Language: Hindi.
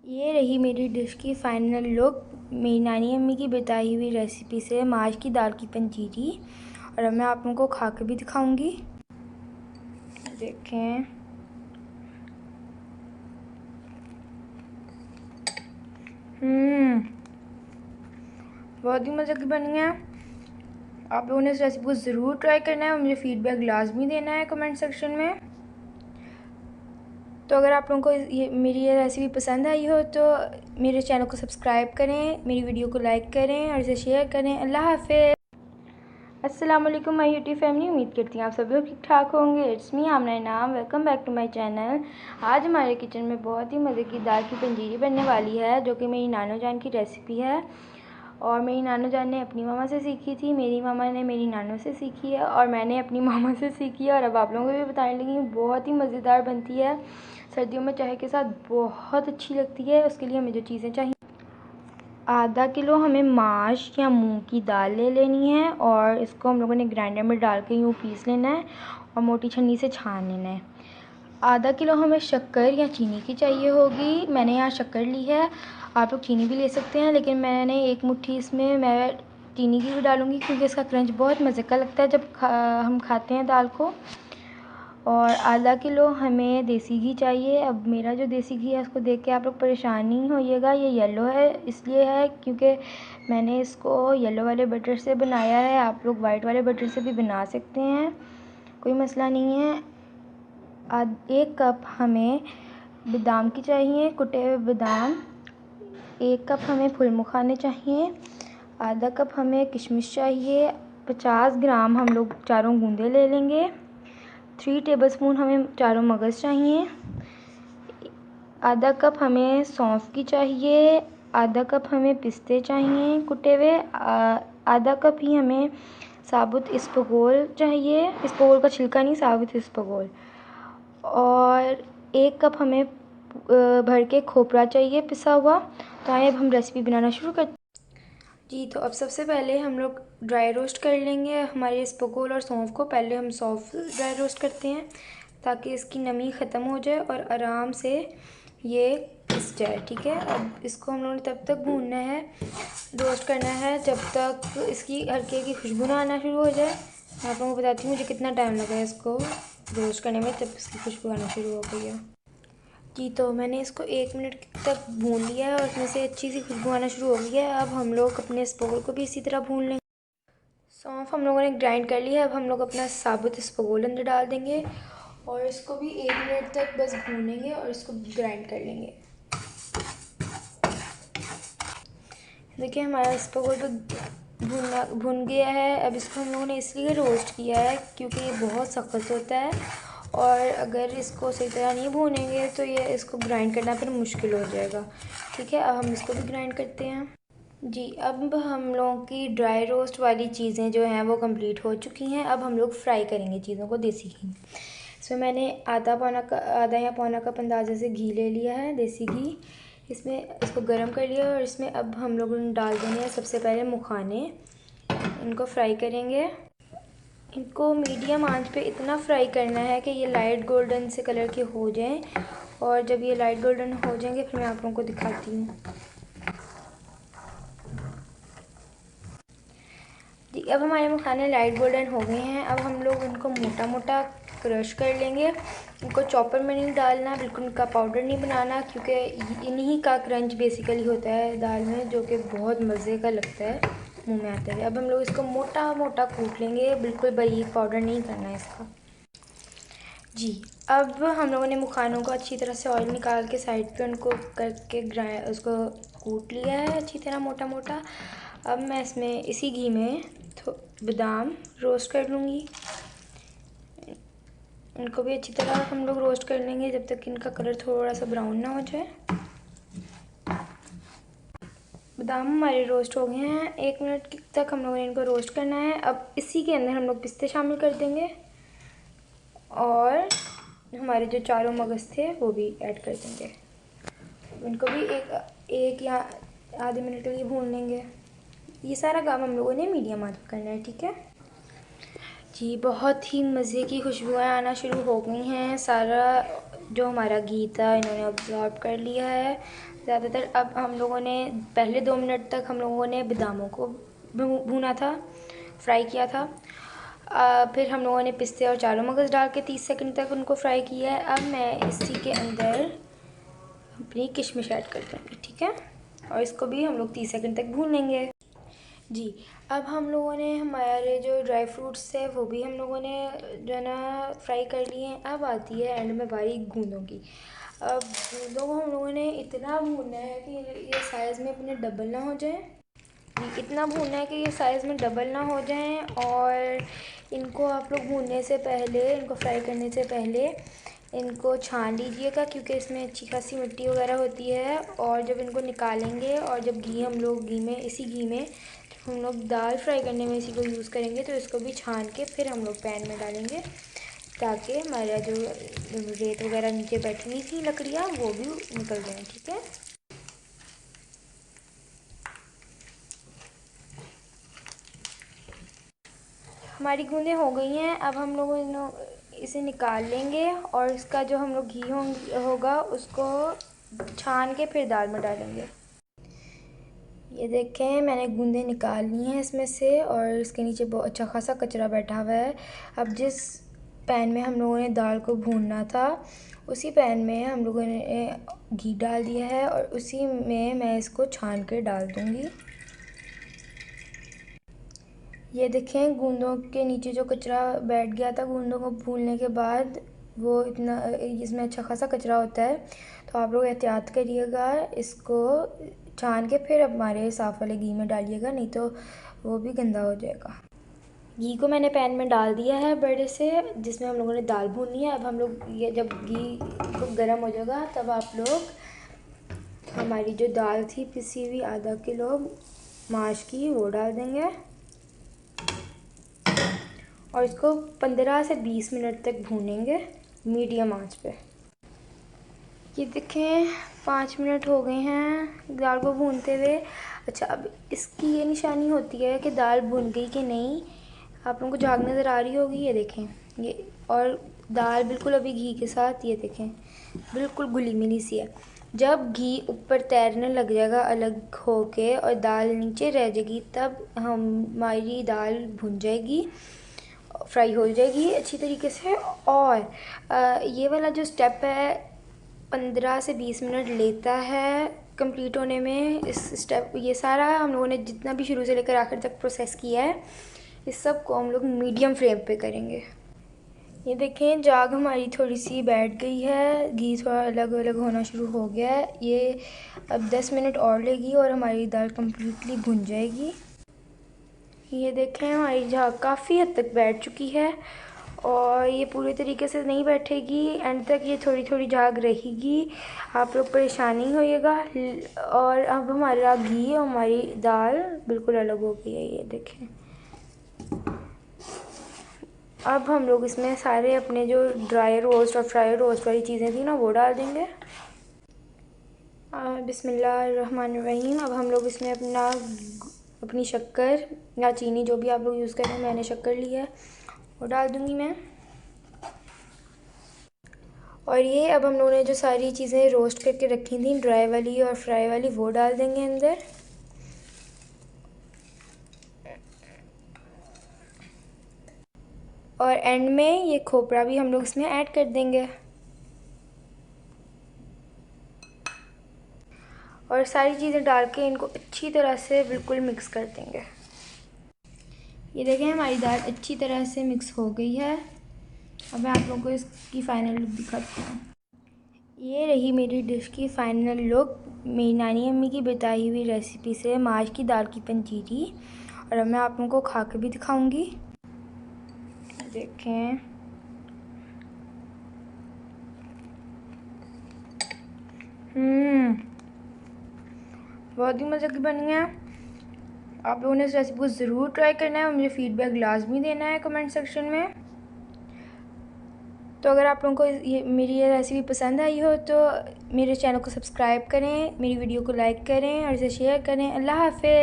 ये रही मेरी डिश की फ़ाइनल लुक। मेरी नानी अम्मी की बताई हुई रेसिपी से माश की दाल की पंजीरी। और अब मैं आप लोगों को खा के भी दिखाऊंगी। देखें, बहुत ही मज़े की बनी है। आप लोगों ने इस रेसिपी को ज़रूर ट्राई करना है और मुझे फ़ीडबैक लाजमी देना है कमेंट सेक्शन में। तो अगर आप लोगों को मेरी ये रेसिपी पसंद आई हो तो मेरे चैनल को सब्सक्राइब करें, मेरी वीडियो को लाइक करें और इसे शेयर करें। अल्लाह हाफ़िज़। अस्सलाम वालेकुम माय यूट्यूब फैमिली। उम्मीद करती हूँ आप सब लोग ठीक ठाक होंगे। इट्स मी आमना नाम। Welcome back to my channel. आज हमारे किचन में बहुत ही मज़े की दाल की पंजीरी बनने वाली है, जो कि मेरी नानो जान की रेसिपी है। और मेरी नानो जान ने अपनी मामा से सीखी थी, मेरी मामा ने मेरी नानो से सीखी है और मैंने अपनी मामा से सीखी है। और अब आप लोगों को भी बताने लगी हूँ। बहुत ही मज़ेदार बनती है, सर्दियों में चाय के साथ बहुत अच्छी लगती है। उसके लिए हमें जो चीज़ें चाहिए, आधा किलो हमें माश या मूंग की दाल ले लेनी है और इसको हम लोगों ने ग्राइंडर में डाल के यूँ पीस लेना है और मोटी छन्नी से छान लेना है। आधा किलो हमें शक्कर या चीनी की चाहिए होगी। मैंने यहाँ शक्कर ली है, आप लोग चीनी भी ले सकते हैं, लेकिन मैंने एक मुट्ठी इसमें मैं चीनी की भी डालूँगी क्योंकि इसका क्रंच बहुत मज़े का लगता है जब हम खाते हैं दाल को। और आधा किलो हमें देसी घी चाहिए। अब मेरा जो देसी घी है उसको देख के आप लोग परेशान नहीं होइएगा, ये येलो है इसलिए है क्योंकि मैंने इसको येलो वाले बटर से बनाया है। आप लोग वाइट वाले बटर से भी बना सकते हैं, कोई मसला नहीं है। 1 कप हमें बादाम की चाहिए, कुटे हुए बादाम। 1 कप हमें फूल मखाने चाहिए। आधा कप हमें किशमिश चाहिए। 50 ग्राम हम लोग चारों गूंदे ले लेंगे। 3 टेबलस्पून हमें चारों मगज़ चाहिए। आधा कप हमें सौंफ की चाहिए। आधा कप हमें पिस्ते चाहिए कुटे हुए। आधा कप ही हमें साबुत इसबगोल चाहिए, इसबगोल का छिलका नहीं, साबुत इसबगोल। और 1 कप हमें भर के खोपरा चाहिए पिसा हुआ। तो आइए अब हम रेसिपी बनाना शुरू करते हैं। जी, तो अब सबसे पहले हम लोग ड्राई रोस्ट कर लेंगे हमारे इसबगोल और सौंफ को। पहले हम सौंफ ड्राई रोस्ट करते हैं ताकि इसकी नमी ख़त्म हो जाए और आराम से ये पिस जाए। ठीक है, अब इसको हम लोगों ने तब तक भूनना है, रोस्ट करना है जब तक इसकी हल्की हल्की खुशबू ना आना शुरू हो जाए। मैं आप लोगों को बताती हूँ मुझे कितना टाइम लगा है इसको रोस्ट करने में, जब इसकी खुशबू आना शुरू हो गई है। जी, तो मैंने इसको 1 मिनट तक भून लिया है और इसमें से अच्छी सी खुशबू आना शुरू हो गई है। अब हम लोग अपने इसबगोल को भी इसी तरह भून लेंगे। सौंफ हम लोगों ने ग्राइंड कर लिया है। अब हम लोग अपना साबुत इसबगोल अंदर डाल देंगे और इसको भी 1 मिनट तक बस भूनेंगे और इसको ग्राइंड कर लेंगे। देखिए हमारा इसबगोल तो भुन गया है। अब इसको हम लोगों ने इसलिए रोस्ट किया है क्योंकि ये बहुत सख्त होता है और अगर इसको सही तरह नहीं भूनेंगे तो ये इसको ग्राइंड करना फिर मुश्किल हो जाएगा। ठीक है, अब हम इसको भी ग्राइंड करते हैं। जी, अब हम लोगों की ड्राई रोस्ट वाली चीज़ें जो हैं वो कंप्लीट हो चुकी हैं। अब हम लोग फ्राई करेंगे चीज़ों को देसी घी में। इसमें मैंने आधा या पौना कप अंदाज़े से घी ले लिया है, देसी घी। इसमें इसको गरम कर लिया और इसमें अब हम लोगों ने डाल देने हैं सबसे पहले मखाने। इनको फ्राई करेंगे। इनको मीडियम आंच पे इतना फ्राई करना है कि ये लाइट गोल्डन से कलर के हो जाएं। और जब ये लाइट गोल्डन हो जाएंगे फिर मैं आप लोगों को दिखाती हूँ। जी, अब हमारे मखाने लाइट गोल्डन हो गए हैं। अब हम लोग इनको मोटा मोटा क्रश कर लेंगे। इनको चॉपर में नहीं डालना, बिल्कुल इनका पाउडर नहीं बनाना, क्योंकि इन्हीं का क्रंच बेसिकली होता है दाल में, जो कि बहुत मज़े का लगता है मुंह में आते हुए। अब हम लोग इसको मोटा मोटा कूट लेंगे, बिल्कुल बारीक पाउडर नहीं करना है इसका। जी, अब हम लोगों ने मखानों को अच्छी तरह से ऑयल निकाल के साइड पे उनको करके उसको कूट लिया है अच्छी तरह मोटा मोटा। अब मैं इसमें इसी घी में बादाम रोस्ट कर लूँगी। इनको भी अच्छी तरह हम लोग रोस्ट कर लेंगे जब तक इनका कलर थोड़ा सा ब्राउन ना हो जाए। बादाम हमारे रोस्ट हो गए हैं। 1 मिनट तक हम लोगों ने इनको रोस्ट करना है। अब इसी के अंदर हम लोग पिस्ते शामिल कर देंगे और हमारे जो चारों मगज़ थे वो भी ऐड कर देंगे। इनको भी एक या आधे मिनट के लिए भून लेंगे। ये सारा काम हम लोगों ने मीडियम आंच पर करना है। ठीक है जी, बहुत ही मज़े की खुशबुएँ आना शुरू हो गई हैं। सारा जो हमारा घी था इन्होंने अब्जॉर्ब कर लिया है ज़्यादातर। अब हम लोगों ने पहले 2 मिनट तक हम लोगों ने बादामों को भूना था, फ्राई किया था। फिर हम लोगों ने पिस्ते और चारों मगज़ डाल के 30 सेकंड तक उनको फ्राई किया है। अब मैं इसी के अंदर अपनी किशमिश ऐड कर दूँगी, ठीक है, और इसको भी हम लोग 30 सेकंड तक भून लेंगे जी। अब हम लोगों ने हमारे जो ड्राई फ्रूट्स थे वो भी हम लोगों ने जो है ना फ्राई कर लिए हैं। अब आती है एंड में बारी गूंदों की। अब गूंदों को हम लोगों ने इतना भूनना है कि ये साइज़ में अपने डबल ना हो जाए, इतना भूनना है कि ये साइज़ में डबल ना हो जाएं। और इनको आप लोग भूनने से पहले, इनको फ्राई करने से पहले इनको छान लीजिएगा, क्योंकि इसमें अच्छी खासी मिट्टी वगैरह होती है। और जब इनको निकालेंगे और जब हम लोग घी में, इसी घी में हम लोग दाल फ्राई करने में इसी को यूज़ करेंगे, तो इसको भी छान के फिर हम लोग पैन में डालेंगे, ताकि हमारा जो रेत वगैरह नीचे बैठी हुई थी लकड़ियाँ वो भी निकल जाएँ, ठीक है। हमारी गूंदें हो गई हैं। अब हम लोग इसे निकाल लेंगे और इसका जो हम लोग घी होगा उसको छान के फिर दाल में डालेंगे। ये देखें, मैंने गूंदें निकाल ली हैं इसमें से और इसके नीचे बहुत अच्छा खासा कचरा बैठा हुआ है। अब जिस पैन में हम लोगों ने दाल को भूनना था उसी पैन में हम लोगों ने घी डाल दिया है और उसी में मैं इसको छान कर डाल दूँगी। ये देखें, गूंदों के नीचे जो कचरा बैठ गया था गूंदों को भूनने के बाद, वो इतना, इसमें अच्छा खासा कचरा होता है, तो आप लोग एहतियात करिएगा, इसको छान के फिर हमारे साफ़ वाले घी में डालिएगा, नहीं तो वो भी गंदा हो जाएगा। घी को मैंने पैन में डाल दिया है बड़े से, जिसमें हम लोगों ने दाल भूननी है। अब हम लोग ये जब घी को गर्म हो जाएगा तब आप लोग हमारी जो दाल थी पिसी हुई आधा किलो माश की वो डाल देंगे और इसको 15 से 20 मिनट तक भूनेंगे मीडियम आंच पे। ये देखें 5 मिनट हो गए हैं दाल को भूनते हुए। अच्छा, अब इसकी ये निशानी होती है कि दाल भुन गई कि नहीं। आप लोगों को झाग नज़र आ रही होगी, ये देखें, ये, और दाल बिल्कुल अभी घी के साथ, ये देखें, बिल्कुल घुली मिली सी है। जब घी ऊपर तैरने लग जाएगा अलग होके और दाल नीचे रह जाएगी, तब हमारी दाल भुन जाएगी, फ्राई हो जाएगी अच्छी तरीके से। और ये वाला जो स्टेप है 15 से 20 मिनट लेता है कंप्लीट होने में। इस स्टेप, ये सारा हम लोगों ने जितना भी शुरू से लेकर आखिर तक प्रोसेस किया है, इस सब को हम लोग मीडियम फ्लेम पे करेंगे। ये देखें, जाग हमारी थोड़ी सी बैठ गई है, घी थोड़ा अलग अलग होना शुरू हो गया है। ये अब 10 मिनट और लेगी और हमारी दाल कम्प्लीटली भुन जाएगी। ये देखें, हमारी झाग काफ़ी हद तक बैठ चुकी है और ये पूरी तरीके से नहीं बैठेगी, एंड तक ये थोड़ी थोड़ी झाग रहेगी, आप लोग परेशान नहीं होइएगा। और अब हमारा घी और हमारी दाल बिल्कुल अलग हो गई है, ये देखें। अब हम लोग इसमें सारे अपने जो ड्राई रोस्ट और फ्राई रोस्ट वाली चीज़ें थी ना वो डाल देंगे। बिस्मिल्लाहिर्रहमानिर्रहीम। अब हम लोग इसमें अपनी शक्कर या चीनी, जो भी आप लोग यूज़ करें, मैंने शक्कर ली है, वो डाल दूँगी मैं। और ये अब हम लोगों ने जो सारी चीज़ें रोस्ट करके रखी थी, ड्राई वाली और फ्राई वाली, वो डाल देंगे अंदर। और एंड में ये खोपरा भी हम लोग इसमें ऐड कर देंगे और सारी चीज़ें डाल के इनको अच्छी तरह से बिल्कुल मिक्स कर देंगे। ये देखें, हमारी दाल अच्छी तरह से मिक्स हो गई है। अब मैं आप लोगों को इसकी फ़ाइनल लुक दिखाती हूँ। ये रही मेरी डिश की फ़ाइनल लुक, मेरी नानी अम्मी की बताई हुई रेसिपी से, माश की दाल की पंजीरी। और अब मैं आप लोगों को खा के भी दिखाऊंगी। देखें, बहुत ही मज़े की बनी है। आप लोगों ने इस रेसिपी को ज़रूर ट्राई करना है और मुझे फ़ीडबैक लाजमी देना है कमेंट सेक्शन में। तो अगर आप लोगों को मेरी ये रेसिपी पसंद आई हो तो मेरे चैनल को सब्सक्राइब करें, मेरी वीडियो को लाइक करें और इसे शेयर करें। अल्लाह हाफ़िज़।